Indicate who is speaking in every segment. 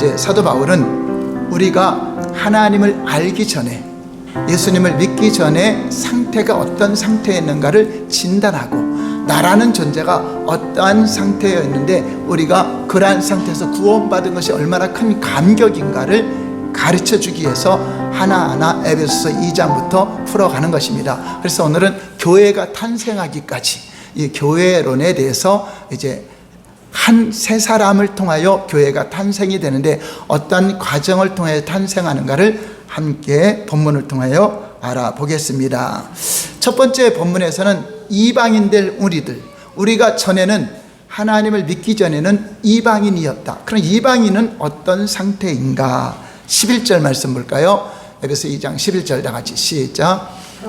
Speaker 1: 이제 사도 바울은 우리가 하나님을 알기 전에, 예수님을 믿기 전에 상태가 어떤 상태였는가를 진단하고, 나라는 존재가 어떠한 상태였는데 우리가 그러한 상태에서 구원받은 것이 얼마나 큰 감격인가를 가르쳐 주기 위해서 하나하나 에베소서 2장부터 풀어가는 것입니다. 그래서 오늘은 교회가 탄생하기까지, 이 교회론에 대해서 이제 세 사람을 통하여 교회가 탄생이 되는데 어떤 과정을 통해 탄생하는가를 함께 본문을 통하여 알아보겠습니다. 첫 번째 본문에서는 이방인들 우리가 전에는 하나님을 믿기 전에는 이방인이었다. 그럼 이방인은 어떤 상태인가? 11절 말씀 볼까요? 에베소 2장 11절 다 같이 시작.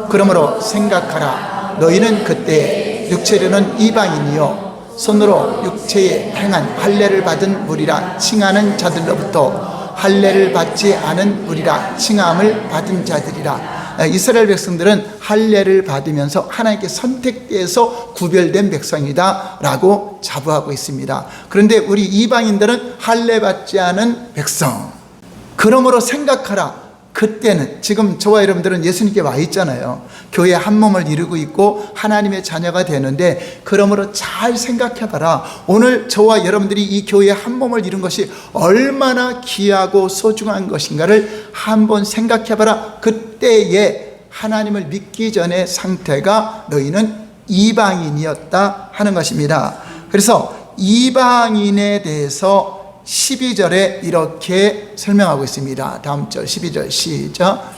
Speaker 1: 그러므로 생각하라. 너희는 그때 육체로는 이방인이요 손으로 육체에 행한 할례를 받은 무리라 칭하는 자들로부터 할례를 받지 않은 무리라 칭함을 받은 자들이라. 이스라엘 백성들은 할례를 받으면서 하나님께 선택돼서 구별된 백성이다 라고 자부하고 있습니다. 그런데 우리 이방인들은 할례 받지 않은 백성. 그러므로 생각하라. 그때는, 지금 저와 여러분들은 예수님께 와 있잖아요. 교회 한 몸을 이루고 있고 하나님의 자녀가 되는데, 그러므로 잘 생각해봐라. 오늘 저와 여러분들이 이 교회 한 몸을 이룬 것이 얼마나 귀하고 소중한 것인가를 한번 생각해봐라. 그때의 하나님을 믿기 전의 상태가 너희는 이방인이었다 하는 것입니다. 그래서 이방인에 대해서 12절에 이렇게 설명하고 있습니다. 다음 절 12절 시작.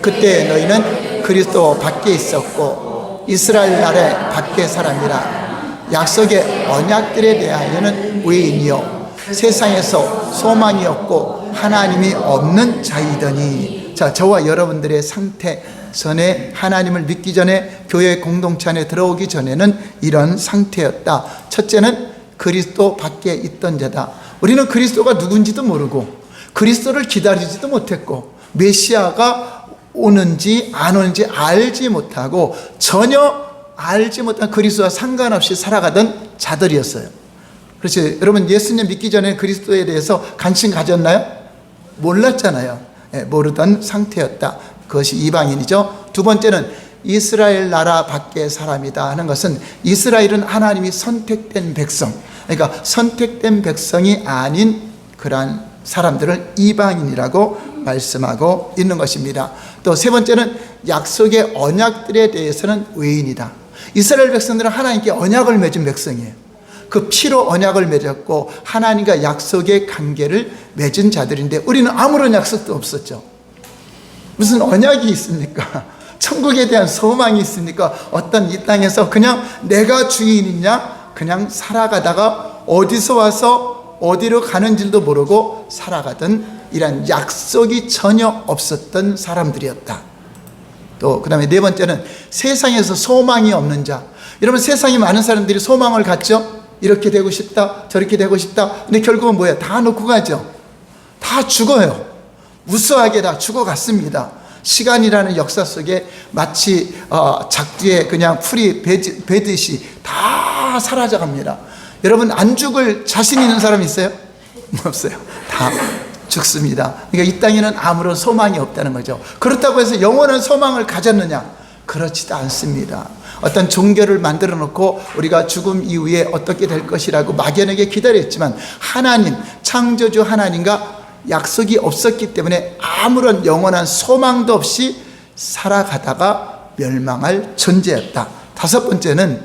Speaker 1: 그때 너희는 그리스도 밖에 있었고 이스라엘 나라의 밖에 사람이라. 약속의 언약들에 대하여는 외인이요 세상에서 소망이 없고 하나님이 없는 자이더니. 자, 저와 여러분들의 상태, 전에 하나님을 믿기 전에 교회 공동체 안에 들어오기 전에는 이런 상태였다. 첫째는 그리스도 밖에 있던 자다. 우리는 그리스도가 누군지도 모르고 그리스도를 기다리지도 못했고 메시아가 오는지 안 오는지 알지 못하고 전혀 알지 못한 그리스도와 상관없이 살아가던 자들이었어요. 그렇지, 여러분 예수님 믿기 전에 그리스도에 대해서 관심 가졌나요? 몰랐잖아요. 모르던 상태였다. 그것이 이방인이죠. 두 번째는 이스라엘 나라 밖의 사람이다 하는 것은, 이스라엘은 하나님이 선택된 백성, 그러니까 선택된 백성이 아닌 그러한 사람들을 이방인이라고 말씀하고 있는 것입니다. 또 세 번째는 약속의 언약들에 대해서는 외인이다. 이스라엘 백성들은 하나님께 언약을 맺은 백성이에요. 그 피로 언약을 맺었고 하나님과 약속의 관계를 맺은 자들인데, 우리는 아무런 약속도 없었죠. 무슨 언약이 있습니까? 천국에 대한 소망이 있습니까? 어떤 이 땅에서 그냥 내가 주인이냐, 그냥 살아가다가 어디서 와서 어디로 가는지도 모르고 살아가던 이런 약속이 전혀 없었던 사람들이었다. 또 그 다음에 네 번째는 세상에서 소망이 없는 자. 여러분, 세상에 많은 사람들이 소망을 갖죠. 이렇게 되고 싶다, 저렇게 되고 싶다. 근데 결국은 뭐예요? 다 놓고 가죠. 다 죽어요. 우수하게 다 죽어갔습니다. 시간이라는 역사 속에 마치 작두에 그냥 풀이 베듯이 다 사라져갑니다. 여러분, 안 죽을 자신 있는 사람 있어요? 없어요. 다 죽습니다. 그러니까 이 땅에는 아무런 소망이 없다는 거죠. 그렇다고 해서 영원한 소망을 가졌느냐? 그렇지도 않습니다. 어떤 종교를 만들어 놓고 우리가 죽음 이후에 어떻게 될 것이라고 막연하게 기다렸지만, 하나님, 창조주 하나님과 약속이 없었기 때문에 아무런 영원한 소망도 없이 살아가다가 멸망할 존재였다. 다섯 번째는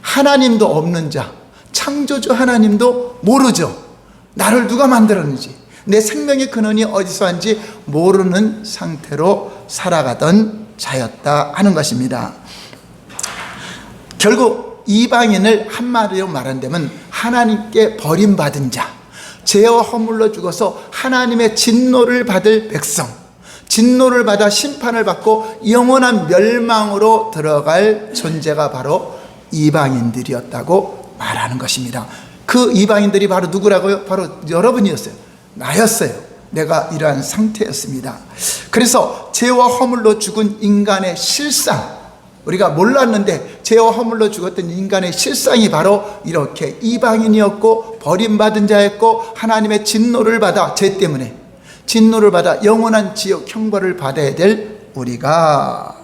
Speaker 1: 하나님도 없는 자, 창조주 하나님도 모르죠. 나를 누가 만들었는지, 내 생명의 근원이 어디서 왔는지 모르는 상태로 살아가던 자였다 하는 것입니다. 결국 이방인을 한마디로 말한다면 하나님께 버림받은 자, 죄와 허물로 죽어서 하나님의 진노를 받을 백성, 진노를 받아 심판을 받고 영원한 멸망으로 들어갈 존재가 바로 이방인들이었다고 말하는 것입니다. 그 이방인들이 바로 누구라고요? 바로 여러분이었어요. 나였어요. 내가 이러한 상태였습니다. 그래서 죄와 허물로 죽은 인간의 실상, 우리가 몰랐는데 죄와 허물로 죽었던 인간의 실상이 바로 이렇게 이방인이었고 버림받은 자였고 하나님의 진노를 받아 죄 때문에 진노를 받아 영원한 지옥 형벌을 받아야 될 우리가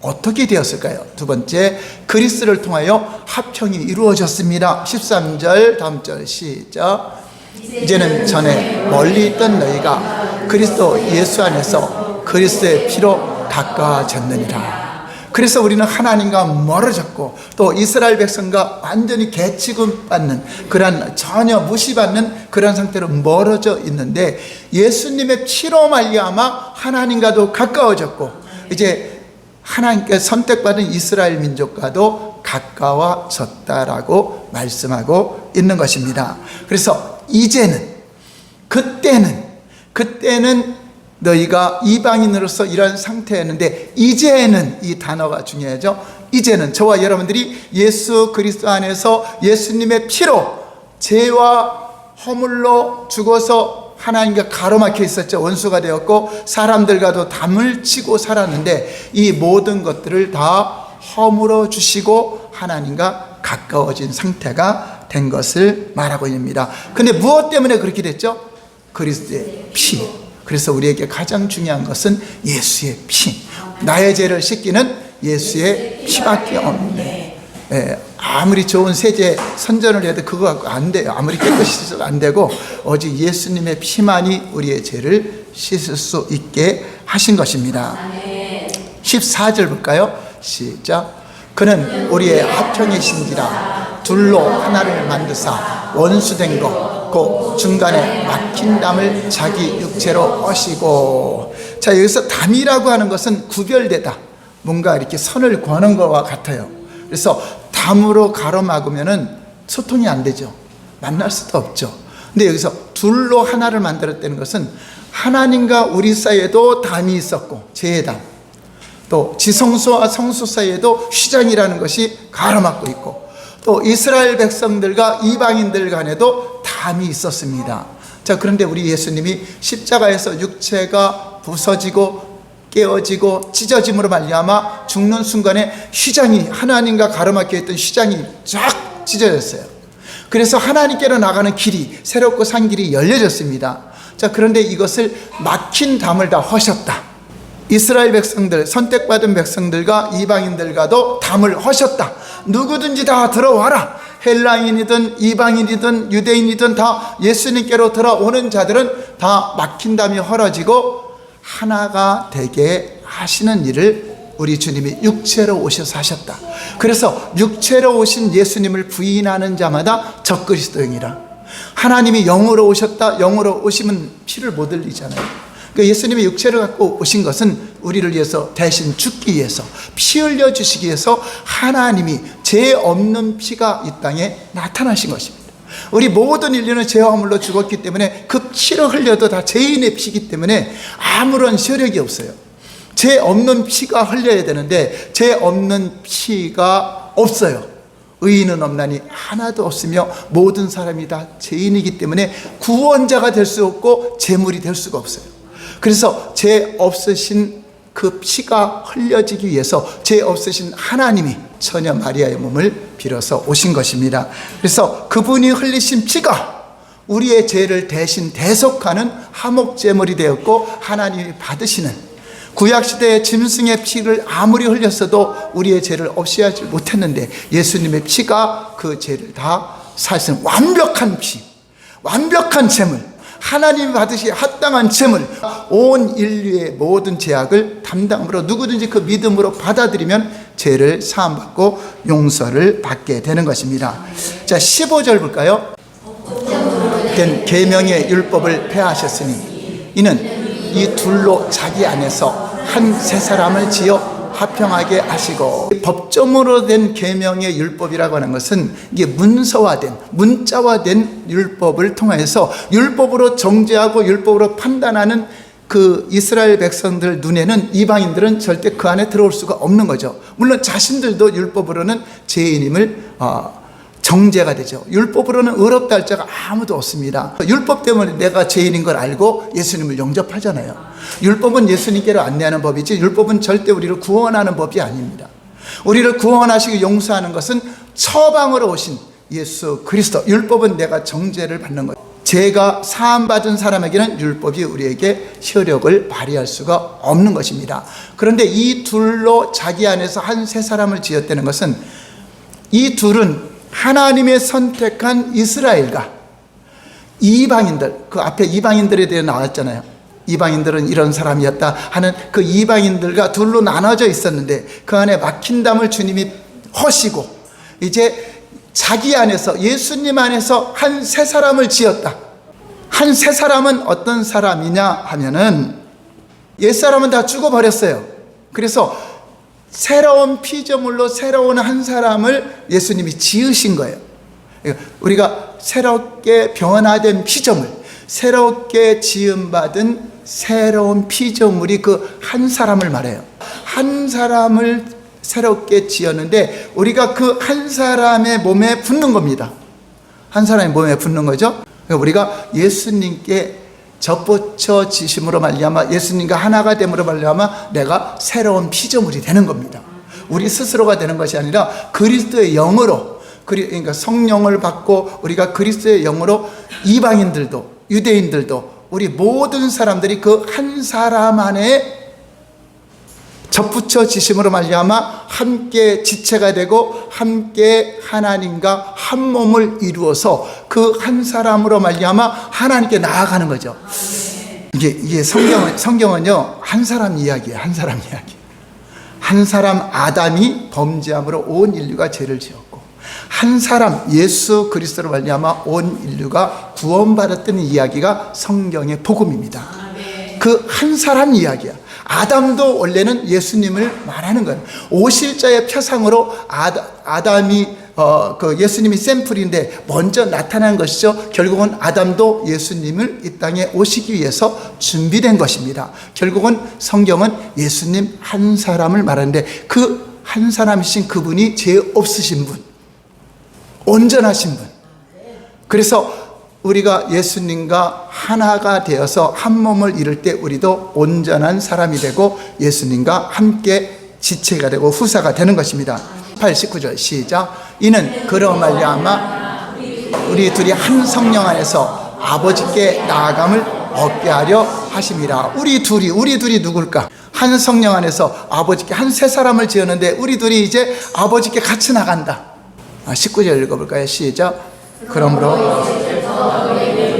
Speaker 1: 어떻게 되었을까요? 두 번째, 그리스도를 통하여 합형이 이루어졌습니다. 13절 다음 절 시작. 이제는 전에 멀리 있던 너희가 그리스도 예수 안에서 그리스도의 피로 가까워졌느니라. 그래서 우리는 하나님과 멀어졌고 또 이스라엘 백성과 완전히 개취급받는 그런 전혀 무시받는 그런 상태로 멀어져 있는데 예수님의 피로 말미암아 하나님과도 가까워졌고 이제 하나님께 선택받은 이스라엘 민족과도 가까워졌다라고 말씀하고 있는 것입니다. 그래서 이제는 그때는 너희가 이방인으로서 이런 상태였는데 이제는 이 단어가 중요하죠. 이제는 저와 여러분들이 예수 그리스도 안에서 예수님의 피로 죄와 허물로 죽어서 하나님과 가로막혀 있었죠. 원수가 되었고 사람들과도 담을 치고 살았는데 이 모든 것들을 다 허물어 주시고 하나님과 가까워진 상태가 된 것을 말하고 있습니다. 근데 무엇 때문에 그렇게 됐죠? 그리스도의 피. 그래서 우리에게 가장 중요한 것은 예수의 피. 나의 죄를 씻기는 예수의 피밖에 없네. 아무리 좋은 세제 선전을 해도 그거 갖고 안 돼요. 아무리 깨끗이 씻어도 안 되고 오직 예수님의 피만이 우리의 죄를 씻을 수 있게 하신 것입니다. 14절 볼까요? 시작. 그는 우리의 합형이신지라 둘로 하나를 만드사 원수된 것 곧 중간에 막힌 담을 자기 육체로 어시고. 자, 여기서 담이라고 하는 것은 구별되다, 뭔가 이렇게 선을 거는 것과 같아요. 그래서 담으로 가로막으면은 소통이 안 되죠. 만날 수도 없죠. 근데 여기서 둘로 하나를 만들었다는 것은 하나님과 우리 사이에도 담이 있었고 죄의 담, 또 지성소와 성소 사이에도 휘장이라는 것이 가로막고 있고 또 이스라엘 백성들과 이방인들 간에도 담이 있었습니다. 자, 그런데 우리 예수님이 십자가에서 육체가 부서지고 깨어지고 찢어짐으로 말미암아 죽는 순간에 휘장이, 하나님과 가로막혀 있던 휘장이 쫙 찢어졌어요. 그래서 하나님께로 나가는 길이, 새롭고 산 길이 열려졌습니다. 자, 그런데 이것을 막힌 담을 다 허셨다. 이스라엘 백성들, 선택받은 백성들과 이방인들과도 담을 허셨다. 누구든지 다 들어와라. 헬라인이든 이방인이든 유대인이든 다 예수님께로 들어오는 자들은 다 막힌 담이 헐어지고 하나가 되게 하시는 일을 우리 주님이 육체로 오셔서 하셨다. 그래서 육체로 오신 예수님을 부인하는 자마다 적그리스도인이라. 하나님이 영으로 오셨다, 영으로 오시면 피를 못 흘리잖아요. 그러니까 예수님이 육체를 갖고 오신 것은 우리를 위해서 대신 죽기 위해서, 피 흘려 주시기 위해서 하나님이 죄 없는 피가 이 땅에 나타나신 것입니다. 우리 모든 인류는 죄와 허물로 죽었기 때문에 그 피를 흘려도 다 죄인의 피이기 때문에 아무런 효력이 없어요. 죄 없는 피가 흘려야 되는데 죄 없는 피가 없어요. 의인은 없나니 하나도 없으며 모든 사람이 다 죄인이기 때문에 구원자가 될 수 없고 제물이 될 수가 없어요. 그래서 죄 없으신 그 피가 흘려지기 위해서 죄 없으신 하나님이 처녀 마리아의 몸을 빌어서 오신 것입니다. 그래서 그분이 흘리신 피가 우리의 죄를 대신 대속하는 화목제물이 되었고 하나님이 받으시는, 구약시대의 짐승의 피를 아무리 흘렸어도 우리의 죄를 없애하지 못했는데 예수님의 피가 그 죄를 다 사실은 완벽한 피, 완벽한 제물, 하나님이 받으시기에 합당한 제물, 온 인류의 모든 죄악을 담당으로 누구든지 그 믿음으로 받아들이면 죄를 사함받고 용서를 받게 되는 것입니다. 자, 15절 볼까요? 된 계명의 율법을 폐하셨으니 이는 이 둘로 자기 안에서 한 세 사람을 지어 합평하게 하시고. 법정으로 된 계명의 율법이라고 하는 것은 이게 문서화된, 문자화된 율법을 통해서 율법으로 정죄하고 율법으로 판단하는 그 이스라엘 백성들 눈에는 이방인들은 절대 그 안에 들어올 수가 없는 거죠. 물론 자신들도 율법으로는 죄인임을 정죄가 되죠. 율법으로는 의롭다 할 자가 아무도 없습니다. 율법 때문에 내가 죄인인 걸 알고 예수님을 영접하잖아요. 율법은 예수님께로 안내하는 법이지 율법은 절대 우리를 구원하는 법이 아닙니다. 우리를 구원하시고 용서하는 것은 처방으로 오신 예수 그리스도. 율법은 내가 정죄를 받는 것. 죄가 사함받은 사람에게는 율법이 우리에게 효력을 발휘할 수가 없는 것입니다. 그런데 이 둘로 자기 안에서 한 세 사람을 지었다는 것은, 이 둘은 하나님의 선택한 이스라엘과 이방인들, 그 앞에 이방인들에 대해 나왔잖아요. 이방인들은 이런 사람이었다 하는 그 이방인들과 둘로 나눠져 있었는데, 그 안에 막힌 담을 주님이 허시고 이제 자기 안에서, 예수님 안에서 한 세 사람을 지었다. 한 세 사람은 어떤 사람이냐 하면은, 옛사람은 다 죽어버렸어요. 그래서 새로운 피조물로 새로운 한 사람을 예수님이 지으신 거예요. 우리가 새롭게 변화된 피조물, 새롭게 지음받은 새로운 피조물이 그 한 사람을 말해요. 한 사람을 새롭게 지었는데 우리가 그 한 사람의 몸에 붙는 겁니다. 한 사람의 몸에 붙는 거죠. 우리가 예수님께 접붙여 지심으로 말미암아, 예수님과 하나가 됨으로 말미암아 내가 새로운 피조물이 되는 겁니다. 우리 스스로가 되는 것이 아니라 그리스도의 영으로, 그러니까 성령을 받고 우리가 그리스도의 영으로 이방인들도 유대인들도 우리 모든 사람들이 그 한 사람 안에 접붙여 지심으로 말미암아 함께 지체가 되고 함께 하나님과 한 몸을 이루어서 그 한 사람으로 말미암아 하나님께 나아가는 거죠. 이게 성경은요 한 사람 이야기예요. 한 사람 이야기. 한 사람 아담이 범죄함으로 온 인류가 죄를 지었고, 한 사람 예수 그리스도로 말미암아 온 인류가 구원받았다는 이야기가 성경의 복음입니다. 그 한 사람 이야기야. 아담도 원래는 예수님을 말하는 거예요. 오실자의 표상으로 아담이 그 예수님이 샘플인데 먼저 나타난 것이죠. 결국은 아담도 예수님을 이 땅에 오시기 위해서 준비된 것입니다. 결국은 성경은 예수님 한 사람을 말하는데, 그 한 사람이신 그분이 죄 없으신 분, 온전하신 분. 그래서 우리가 예수님과 하나가 되어서 한 몸을 이룰 때 우리도 온전한 사람이 되고 예수님과 함께 지체가 되고 후사가 되는 것입니다. 89절 시작. 이는 그로 말미암아 우리 둘이 한 성령 안에서 아버지께 나아감을 얻게 하려 하심이라. 우리 둘이 누굴까? 한 성령 안에서 아버지께 한 세 사람을 지었는데 우리 둘이 이제 아버지께 같이 나간다. 19절 읽어볼까요? 시작. 그러므로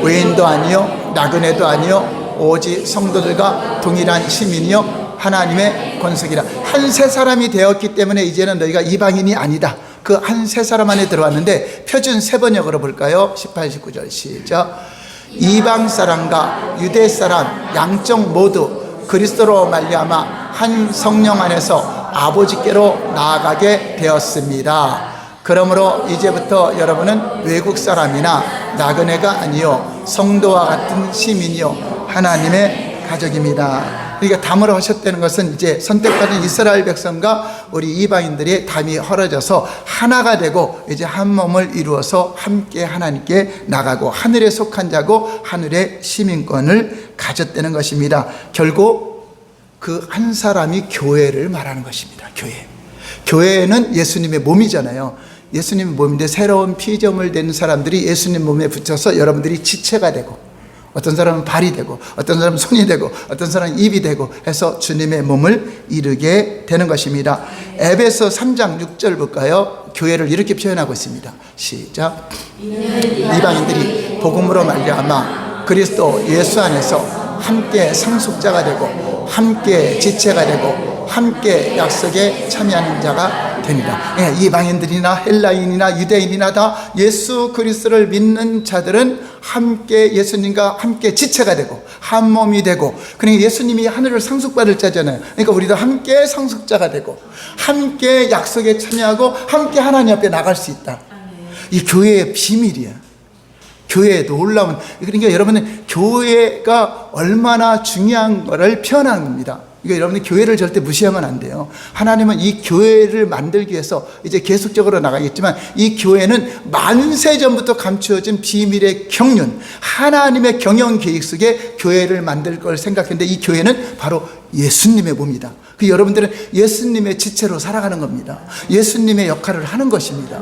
Speaker 1: 외인도 아니요 나그네도 아니요 오직 성도들과 동일한 시민이요 하나님의 권속이라. 한 세 사람이 되었기 때문에 이제는 너희가 이방인이 아니다. 그 한 세 사람 안에 들어왔는데, 표준 세 번역으로 볼까요? 18, 19절 시작. 이방 사람과 유대 사람 양쪽 모두 그리스도로 말미암아 한 성령 안에서 아버지께로 나아가게 되었습니다. 그러므로 이제부터 여러분은 외국 사람이나 나그네가 아니요 성도와 같은 시민이요 하나님의 가족입니다. 그러니까 담으로 하셨다는 것은 이제 선택받은 이스라엘 백성과 우리 이방인들의 담이 헐어져서 하나가 되고 이제 한 몸을 이루어서 함께 하나님께 나가고 하늘에 속한 자고 하늘의 시민권을 가졌다는 것입니다. 결국 그 한 사람이 교회를 말하는 것입니다. 교회는 예수님의 몸이잖아요. 예수님 몸인데 새로운 피조물 된 사람들이 예수님 몸에 붙여서 여러분들이 지체가 되고, 어떤 사람은 발이 되고 어떤 사람은 손이 되고 어떤 사람은 입이 되고 해서 주님의 몸을 이루게 되는 것입니다. 에베소 3장 6절 볼까요? 교회를 이렇게 표현하고 있습니다. 시작. 이방인들이 복음으로 말미암아 그리스도 예수 안에서 함께 상속자가 되고 함께 지체가 되고 함께 약속에 참여하는 자가 됩니다. 이방인들이나 헬라인이나 유대인이나 다 예수 그리스도를 믿는 자들은 함께 예수님과 함께 지체가 되고 한 몸이 되고, 그러니까 예수님이 하늘을 상속받을 자잖아요. 그러니까 우리도 함께 상속자가 되고 함께 약속에 참여하고 함께 하나님 앞에 나갈 수 있다. 이 교회의 비밀이야. 교회의 놀라운, 그러니까 여러분은 교회가 얼마나 중요한 것을 표현한 겁니다. 그러니까 여러분이 교회를 절대 무시하면 안 돼요. 하나님은 이 교회를 만들기 위해서 이제 계속적으로 나가겠지만, 이 교회는 만세 전부터 감추어진 비밀의 경륜, 하나님의 경영 계획 속에 교회를 만들 걸 생각했는데, 이 교회는 바로 예수님의 몸이다. 그 여러분들은 예수님의 지체로 살아가는 겁니다. 예수님의 역할을 하는 것입니다.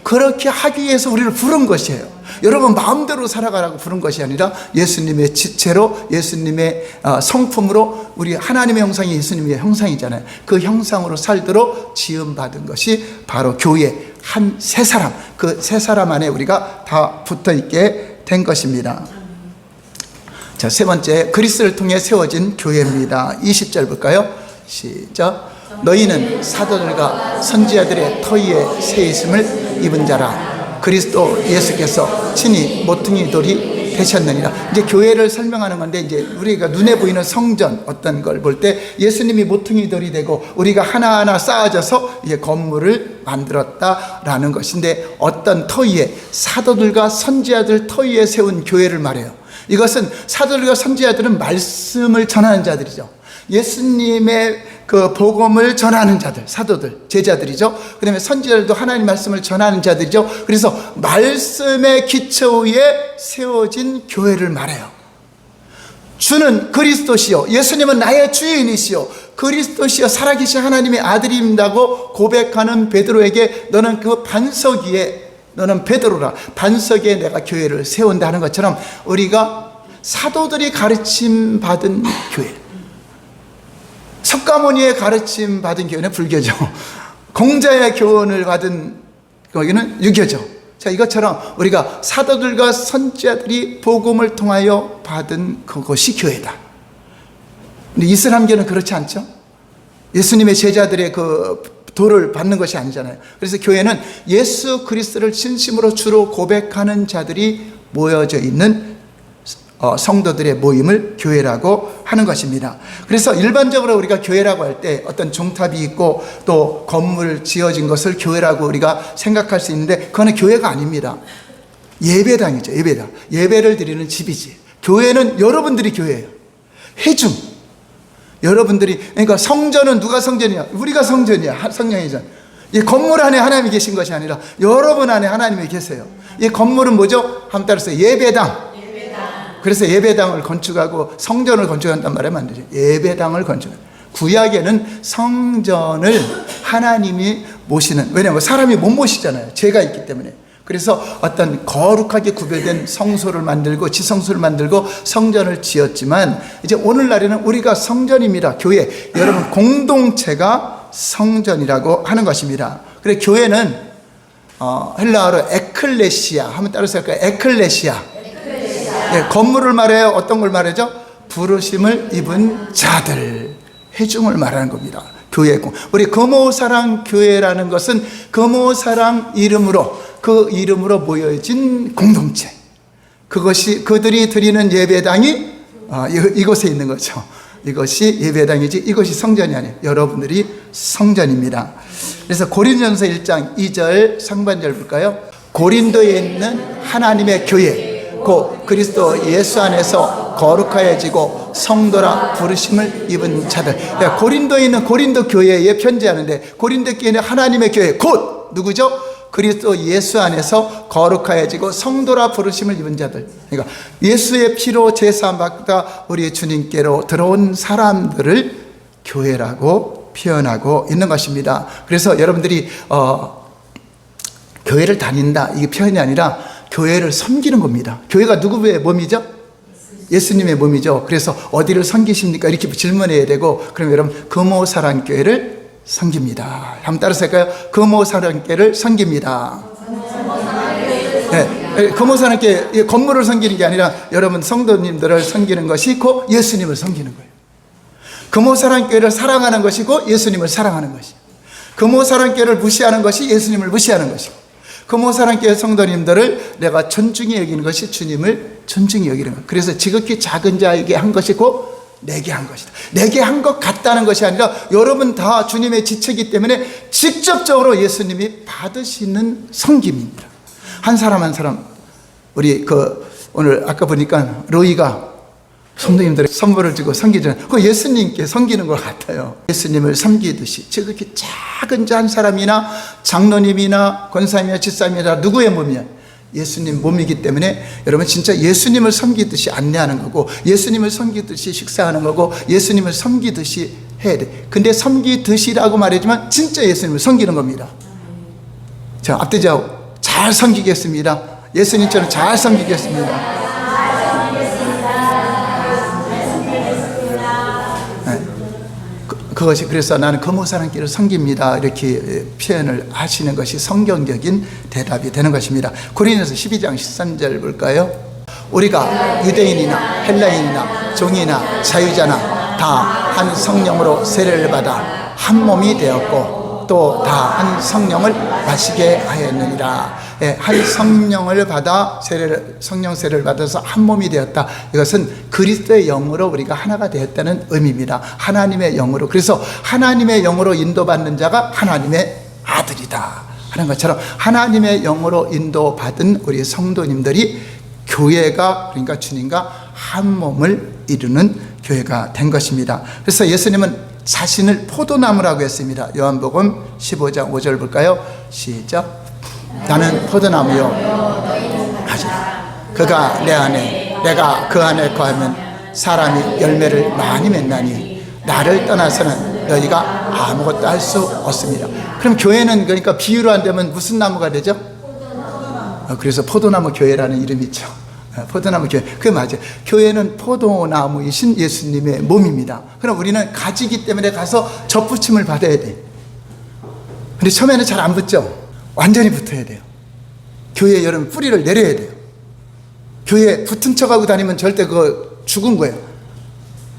Speaker 1: 그렇게 하기 위해서 우리를 부른 것이에요. 여러분 마음대로 살아가라고 부른 것이 아니라 예수님의 지체로, 예수님의 성품으로, 우리 하나님의 형상이 예수님의 형상이잖아요. 그 형상으로 살도록 지음받은 것이 바로 교회 한 세 사람, 그 세 사람 안에 우리가 다 붙어있게 된 것입니다. 자, 세 번째, 그리스도를 통해 세워진 교회입니다. 20절 볼까요? 시작. 너희는 사도들과 선지자들의 터위에 새 있음을 입은 자라. 그리스도 예수께서 친히 모퉁이 돌이 되셨느니라. 이제 교회를 설명하는 건데, 이제 우리가 눈에 보이는 성전 어떤 걸 볼 때 예수님이 모퉁이 돌이 되고 우리가 하나하나 쌓아져서 이제 건물을 만들었다라는 것인데, 어떤 터위에, 사도들과 선지자들 터위에 세운 교회를 말해요. 이것은 사도들과 선지자들은 말씀을 전하는 자들이죠. 예수님의 그 복음을 전하는 자들, 사도들, 제자들이죠. 그 다음에 선지자들도 하나님 말씀을 전하는 자들이죠. 그래서 말씀의 기초 위에 세워진 교회를 말해요. 주는 그리스도시요, 예수님은 나의 주인이시요, 그리스도시요, 살아계신 하나님의 아들입니다고 고백하는 베드로에게 너는 그 반석 위에, 너는 베드로라, 반석 위에 내가 교회를 세운다 하는 것처럼, 우리가 사도들이 가르침 받은 교회, 석가모니의 가르침 받은 교회는 불교죠. 공자의 교훈을 받은 거기는 유교죠. 자, 이것처럼 우리가 사도들과 선지자들이 복음을 통하여 받은 그것이 교회다. 근데 이슬람교는 그렇지 않죠? 예수님의 제자들의 그 도를 받는 것이 아니잖아요. 그래서 교회는 예수 그리스도를 진심으로 주로 고백하는 자들이 모여져 있는 성도들의 모임을 교회라고 하는 것입니다. 그래서 일반적으로 우리가 교회라고 할 때 어떤 종탑이 있고 또 건물 지어진 것을 교회라고 우리가 생각할 수 있는데, 그거는 교회가 아닙니다. 예배당이죠. 예배당. 예배를 드리는 집이지. 교회는 여러분들이 교회예요. 회중. 여러분들이, 그러니까 성전은 누가 성전이야? 우리가 성전이야. 성령이죠. 이 건물 안에 하나님이 계신 것이 아니라 여러분 안에 하나님이 계세요. 이 건물은 뭐죠? 한번 따라서 예배당. 그래서 예배당을 건축하고 성전을 건축한단 말이면 안 되죠. 예배당을 건축. 구약에는 성전을 하나님이 모시는, 왜냐하면 사람이 못 모시잖아요. 죄가 있기 때문에. 그래서 어떤 거룩하게 구별된 성소를 만들고 지성소를 만들고 성전을 지었지만, 이제 오늘날에는 우리가 성전입니다. 교회, 여러분 공동체가 성전이라고 하는 것입니다. 그래서 교회는 헬라어로 에클레시아, 한번 따라서 할까요? 에클레시아. 네, 건물을 말해요. 어떤 걸 말하죠? 부르심을 입은 자들, 회중을 말하는 겁니다. 교회. 우리 금오사랑 교회라는 것은 금오사랑 이름으로, 그 이름으로 모여진 공동체, 그것이 그들이 드리는 예배당이 이곳에 있는 거죠. 이것이 예배당이지 이것이 성전이 아니에요. 여러분들이 성전입니다. 그래서 고린도전서 1장 2절 상반절 볼까요? 고린도에 있는 하나님의 교회, 곧 그리스도 예수 안에서 거룩하여지고 성도라 부르심을 입은 자들. 고린도에 있는 고린도 교회에 편지하는데, 고린도 교회는 하나님의 교회, 곧 누구죠? 그리스도 예수 안에서 거룩하여지고 성도라 부르심을 입은 자들. 그러니까 예수의 피로 제사함 받다 우리 주님께로 들어온 사람들을 교회라고 표현하고 있는 것입니다. 그래서 여러분들이 교회를 다닌다, 이게 표현이 아니라 교회를 섬기는 겁니다. 교회가 누구의 몸이죠? 예수님의 몸이죠. 그래서 어디를 섬기십니까? 이렇게 질문해야 되고, 그럼 여러분 금오사랑교회를 섬깁니다. 한번 따라서 할까요? 금오사랑교회를 섬깁니다. 네, 금오사랑교회 건물을 섬기는 게 아니라 여러분 성도님들을 섬기는 것이 곧 예수님을 섬기는 거예요. 금오사랑교회를 사랑하는 것이고 예수님을 사랑하는 것이에요. 금오사랑교회를 무시하는 것이 예수님을 무시하는 것이고, 금오사랑교회 성도님들을 내가 존중히 여기는 것이 주님을 존중히 여기는 것. 그래서 지극히 작은 자에게 한 것이고 내게 한 것이다. 내게 한 것 같다는 것이 아니라 여러분 다 주님의 지체이기 때문에 직접적으로 예수님이 받으시는 섬김입니다. 한 사람 한 사람, 우리 오늘 아까 보니까 로이가 성도님들의 선물을 주고 섬기잖아요. 그 예수님께 섬기는 것 같아요. 예수님을 섬기듯이 지극히 작은 자 한 사람이나 장로님이나 권사님이나 집사님이나 누구의 몸이야? 예수님 몸이기 때문에 여러분 진짜 예수님을 섬기듯이 안내하는 거고, 예수님을 섬기듯이 식사하는 거고, 예수님을 섬기듯이 해야 돼. 근데 섬기듯이라고 말하지만 진짜 예수님을 섬기는 겁니다. 자, 앞뒤좌우 잘 섬기겠습니다. 예수님처럼 잘 섬기겠습니다. 그것이 그래서 나는 거모 사람끼리 섬깁니다 이렇게 표현을 하시는 것이 성경적인 대답이 되는 것입니다. 고린도서 12장 13절 볼까요? 우리가 유대인이나 헬라인이나 종이나 자유자나 다 한 성령으로 세례를 받아 한 몸이 되었고 또 다 한 성령을 마시게 하였느니라. 한 성령을 받아 성령 세례를 받아서 한 몸이 되었다. 이것은 그리스도의 영으로 우리가 하나가 되었다는 의미입니다. 하나님의 영으로. 그래서 하나님의 영으로 인도받는 자가 하나님의 아들이다 하는 것처럼 하나님의 영으로 인도받은 우리 성도님들이 교회가, 그러니까 주님과 한 몸을 이루는 교회가 된 것입니다. 그래서 예수님은 자신을 포도나무라고 했습니다. 요한복음 15장 5절 볼까요? 시작. 나는 포도나무요 그가 내 안에 내가 그 안에 거하면 사람이 열매를 많이 맺나니 나를 떠나서는 너희가 아무것도 할 수 없습니다. 그럼 교회는 그러니까 비유로 한다면 무슨 나무가 되죠? 그래서 포도나무 교회라는 이름이 있죠. 포도나무 교회. 그게 맞아요. 교회는 포도나무이신 예수님의 몸입니다. 그럼 우리는 가지기 때문에 가서 접붙임을 받아야 돼. 근데 처음에는 잘 안 붙죠. 완전히 붙어야 돼요. 교회에 여러분 뿌리를 내려야 돼요. 교회에 붙은 척하고 다니면 절대 그거 죽은 거예요.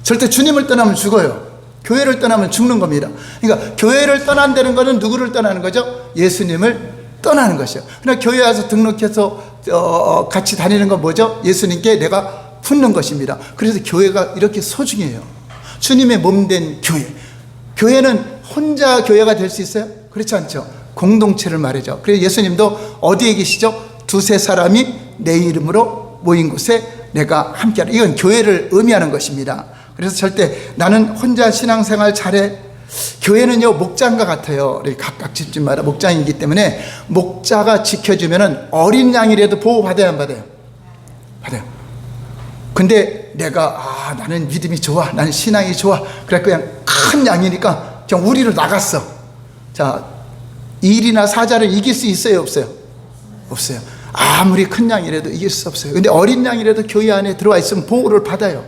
Speaker 1: 절대 주님을 떠나면 죽어요. 교회를 떠나면 죽는 겁니다. 그러니까 교회를 떠난다는 것은 누구를 떠나는 거죠? 예수님을 떠나는 것이요. 그러나 교회 와서 등록해서 같이 다니는 건 뭐죠? 예수님께 내가 붙는 것입니다. 그래서 교회가 이렇게 소중해요. 주님의 몸된 교회. 교회는 혼자 교회가 될 수 있어요? 그렇지 않죠. 공동체를 말이죠. 그래서 예수님도 어디에 계시죠? 두세 사람이 내 이름으로 모인 곳에 내가 함께하라. 이건 교회를 의미하는 것입니다. 그래서 절대 나는 혼자 신앙생활 잘해. 교회는요 목장과 같아요. 각각 집집마다 목장이기 때문에 목자가 지켜주면은 어린 양이라도 보호받아야 안 받아요? 받아요. 근데 내가 나는 믿음이 좋아, 나는 신앙이 좋아, 그래 그냥 큰 양이니까 그냥 우리로 나갔어. 자, 일이나 사자를 이길 수 있어요, 없어요? 없어요. 아무리 큰 양이라도 이길 수 없어요. 근데 어린 양이라도 교회 안에 들어와 있으면 보호를 받아요.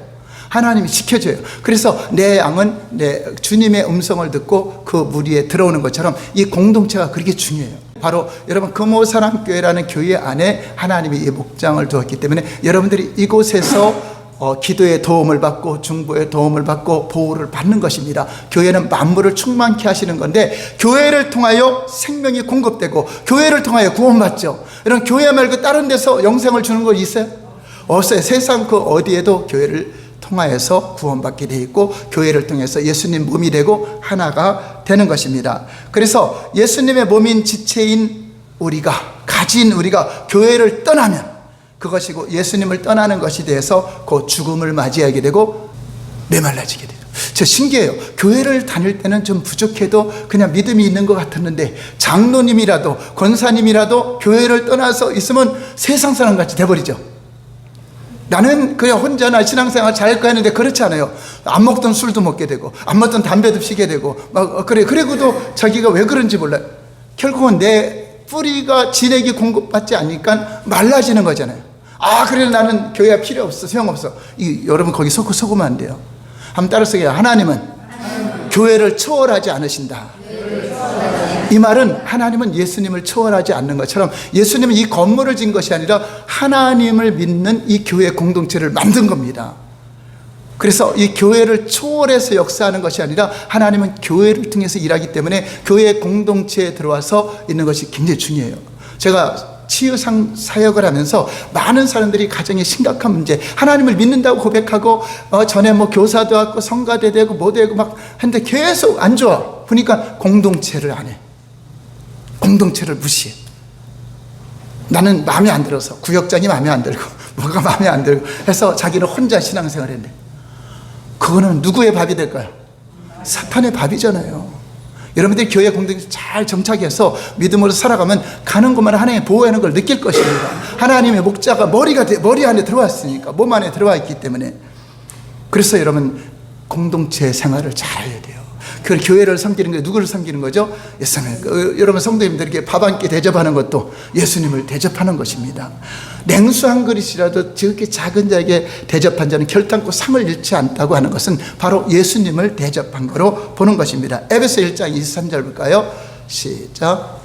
Speaker 1: 하나님이 지켜줘요. 그래서 내 양은 내 주님의 음성을 듣고 그 무리에 들어오는 것처럼 이 공동체가 그렇게 중요해요. 바로 여러분 금호사랑교회라는 교회 안에 하나님이 이 목장을 두었기 때문에 여러분들이 이곳에서 기도의 도움을 받고 중보의 도움을 받고 보호를 받는 것입니다. 교회는 만물을 충만케 하시는 건데 교회를 통하여 생명이 공급되고 교회를 통하여 구원받죠. 이런 교회 말고 다른 데서 영생을 주는 거 있어요? 없어요. 세상 그 어디에도 교회를 통하여서 구원받게 되어 있고 교회를 통해서 예수님 몸이 되고 하나가 되는 것입니다. 그래서 예수님의 몸인 지체인 우리가 가진 우리가 교회를 떠나면 그것이고 예수님을 떠나는 것이 돼서 그 죽음을 맞이하게 되고 메말라지게 되죠. 저 신기해요. 교회를 다닐 때는 좀 부족해도 그냥 믿음이 있는 것 같았는데 장로님이라도 권사님이라도 교회를 떠나서 있으면 세상 사람 같이 돼버리죠. 나는 그냥 혼자나 신앙생활 잘할까 했는데 그렇지 않아요. 안 먹던 술도 먹게 되고 안 먹던 담배도 피게 되고 막 그래도 자기가 왜 그런지 몰라요. 결국 내 뿌리가 진액이 공급받지 않으니까 말라지는 거잖아요. 그래 나는 교회가 필요 없어, 소용없어. 여러분 거기 속으면 안 돼요. 한번 따라서 해요. 하나님은 교회를 초월하지 않으신다. 이 말은 하나님은 예수님을 초월하지 않는 것처럼 예수님은 이 건물을 진 것이 아니라 하나님을 믿는 이 교회 공동체를 만든 겁니다. 그래서 이 교회를 초월해서 역사하는 것이 아니라 하나님은 교회를 통해서 일하기 때문에 교회 공동체에 들어와서 있는 것이 굉장히 중요해요. 제가 치유상 사역을 하면서 많은 사람들이 가정에 심각한 문제, 하나님을 믿는다고 고백하고 전에 뭐 교사도 하고 성가대 되고 뭐 되고 막 했는데 계속 안 좋아. 보니까 공동체를 안 해. 공동체를 무시해. 나는 마음에 안 들어서 구역장이 마음에 안 들고 뭐가 마음에 안 들고 해서 자기는 혼자 신앙생활을 했네. 그거는 누구의 밥이 될까요? 사탄의 밥이잖아요. 여러분들이 교회 공동체 잘 정착해서 믿음으로 살아가면 가는 곳마다 하나님의 보호하는 걸 느낄 것입니다. 하나님의 목자가 머리 안에 들어왔으니까, 몸 안에 들어와 있기 때문에. 그래서 여러분 공동체 생활을 잘 해야 돼요. 그 교회를 섬기는 게 누구를 섬기는 거죠? 예수님. 여러분 성도님들에게 밥 한 끼 대접하는 것도 예수님을 대접하는 것입니다. 냉수 한 그릇이라도 저렇게 작은 자에게 대접한 자는 결단코 상을 잃지 않다고 하는 것은 바로 예수님을 대접한 거로 보는 것입니다. 에베소 1장 23절 볼까요? 시작.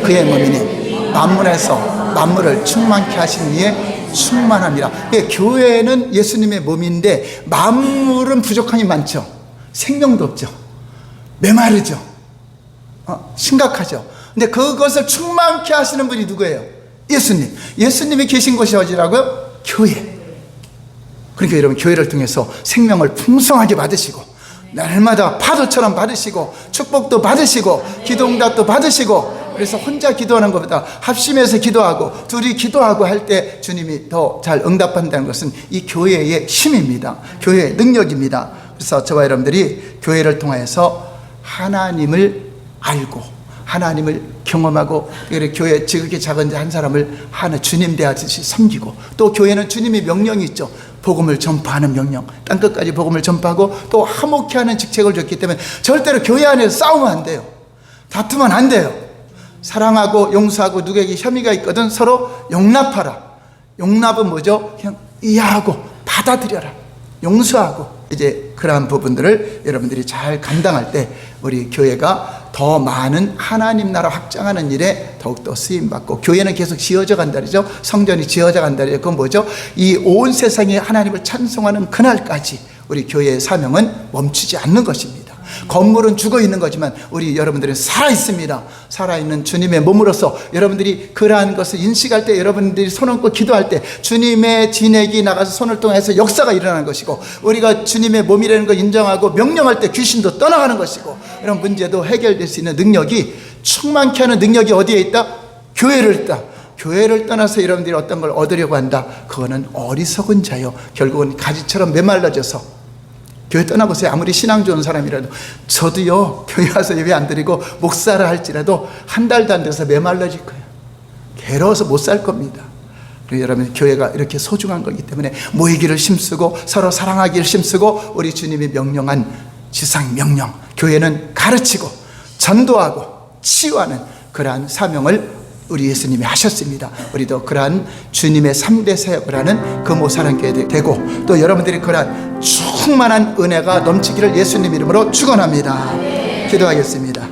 Speaker 1: 그의 몸이니 만물에서 만물을 충만케 하신 이의 충만함이라. 교회는 예수님의 몸인데 만물은 부족함이 많죠. 생명도 없죠. 메마르죠. 심각하죠. 근데 그것을 충만케 하시는 분이 누구예요? 예수님. 예수님이 계신 곳이 어디라고요? 교회. 그러니까 여러분 교회를 통해서 생명을 풍성하게 받으시고 날마다 파도처럼 받으시고 축복도 받으시고 기도응답도 받으시고, 그래서 혼자 기도하는 것보다 합심해서 기도하고 둘이 기도하고 할 때 주님이 더 잘 응답한다는 것은 이 교회의 힘입니다. 교회의 능력입니다. 그래서 저와 여러분들이 교회를 통해서 하나님을 알고 하나님을 경험하고, 교회 지극히 작은 자 한 사람을 하나 주님 대하듯이 섬기고, 또 교회는 주님의 명령이 있죠. 복음을 전파하는 명령, 땅끝까지 복음을 전파하고 또 화목케 하는 직책을 줬기 때문에 절대로 교회 안에서 싸우면 안 돼요. 다투면 안 돼요. 사랑하고 용서하고, 누구에게 혐의가 있거든 서로 용납하라. 용납은 뭐죠? 그냥 이해하고 받아들여라, 용서하고. 이제 그러한 부분들을 여러분들이 잘 감당할 때 우리 교회가 더 많은 하나님 나라 확장하는 일에 더욱더 쓰임받고, 교회는 계속 지어져 간다 그러죠. 성전이 지어져 간다 그러죠. 그건 뭐죠? 이 온 세상이 하나님을 찬송하는 그날까지 우리 교회의 사명은 멈추지 않는 것입니다. 건물은 죽어 있는 거지만 우리 여러분들은 살아 있습니다. 살아있는 주님의 몸으로서 여러분들이 그러한 것을 인식할 때, 여러분들이 손 얹고 기도할 때 주님의 진액이 나가서 손을 통해서 역사가 일어나는 것이고, 우리가 주님의 몸이라는 걸 인정하고 명령할 때 귀신도 떠나가는 것이고, 이런 문제도 해결될 수 있는 능력이, 충만케 하는 능력이 어디에 있다? 교회를 있다. 교회를 떠나서 여러분들이 어떤 걸 얻으려고 한다. 그거는 어리석은 자요, 결국은 가지처럼 메말라져서. 교회 떠나보세요. 아무리 신앙 좋은 사람이라도. 저도요, 교회 와서 예배 안 드리고 목사를 할지라도 한 달도 안 돼서 메말라질 거예요. 괴로워서 못 살 겁니다. 그리고 여러분, 교회가 이렇게 소중한 거기 때문에 모이기를 힘쓰고 서로 사랑하기를 힘쓰고, 우리 주님이 명령한 지상 명령, 교회는 가르치고 전도하고 치유하는 그러한 사명을 우리 예수님이 하셨습니다. 우리도 그러한 주님의 3대 사역을 하는 금오사랑교회 되고, 또 여러분들이 그러한 충만한 은혜가 넘치기를 예수님 이름으로 축원합니다. 기도하겠습니다.